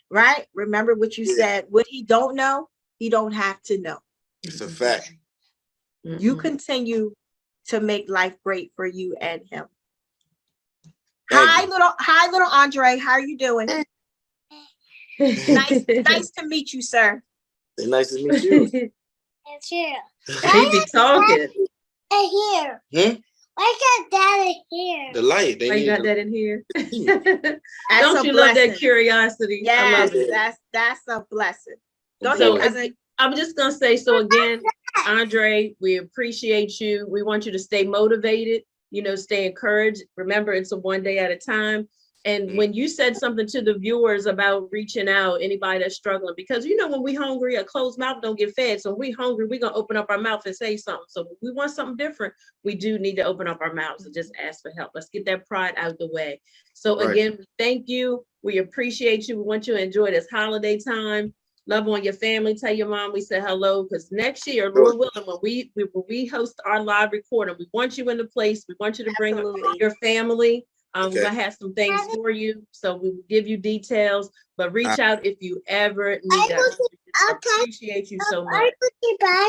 [SPEAKER 2] Right? Remember what you said. What he don't know, he don't have to know.
[SPEAKER 4] It's a fact.
[SPEAKER 2] You continue to make life great for you and him. Hi, little Andre. How are you doing? Nice to meet you, sir.
[SPEAKER 4] Nice to meet you.
[SPEAKER 5] It's here.
[SPEAKER 3] He be talking.
[SPEAKER 5] Here.
[SPEAKER 4] Hmm?
[SPEAKER 5] Why got that in here?
[SPEAKER 4] The light. They
[SPEAKER 3] Why you
[SPEAKER 4] need
[SPEAKER 3] got
[SPEAKER 4] the-
[SPEAKER 3] that in here?
[SPEAKER 2] That's
[SPEAKER 3] Don't
[SPEAKER 2] a
[SPEAKER 3] you love that
[SPEAKER 2] blessing.
[SPEAKER 3] curiosity? I
[SPEAKER 2] Yes,
[SPEAKER 3] love it.
[SPEAKER 2] that's a blessing. Go
[SPEAKER 4] So,
[SPEAKER 2] ahead, cousin.
[SPEAKER 3] I'm just gonna say, so again, Andre, we appreciate you. We want you to stay motivated, stay encouraged. Remember, it's a one day at a time. And when you said something to the viewers about reaching out, anybody that's struggling, because when we hungry, a closed mouth don't get fed. So when we hungry, we're gonna open up our mouth and say something. So if we want something different, we do need to open up our mouths and just ask for help. Let's get that pride out of the way. So
[SPEAKER 4] Right.
[SPEAKER 3] again, thank you. We appreciate you. We want you to enjoy this holiday time. Love on your family. Tell your mom we said hello, because next year, Lord willing, when we host our live recording, we want you in the place. We want you to bring
[SPEAKER 2] Absolutely.
[SPEAKER 3] your family. We're
[SPEAKER 4] Okay.
[SPEAKER 3] gonna have some things for you, so we will give you details. But reach out if you ever need us. We appreciate you so much.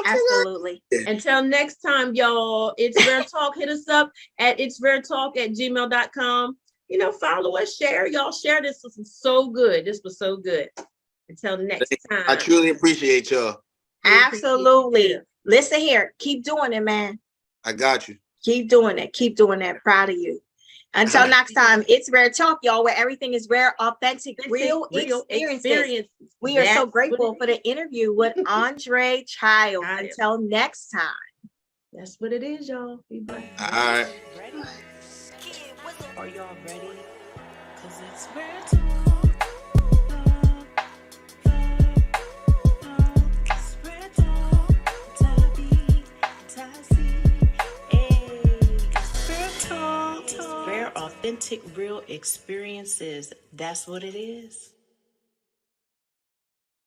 [SPEAKER 2] Absolutely.
[SPEAKER 3] Until next time, y'all. It's Rare Talk. Hit us up at itsraretalk@gmail.com. Follow us, share. Y'all share this. This was so good. This was so good. Until next time.
[SPEAKER 4] I truly appreciate y'all.
[SPEAKER 2] Absolutely. Listen here. Keep doing it, man.
[SPEAKER 4] I got you.
[SPEAKER 2] Keep doing it. Keep doing that. Proud of you. Until next time, it's Rare Talk, y'all, where everything is rare, authentic, real experiences. We are so grateful for the interview with Andre Childs. Until next time.
[SPEAKER 3] That's what it is, y'all. Be blessed.
[SPEAKER 4] All right.
[SPEAKER 1] Ready? Are y'all ready? Cause it's Rare Talk. It's Rare Talk. Tabby, Tassie. Hey, it's Rare Talk. Rare, authentic, real experiences. That's what it is.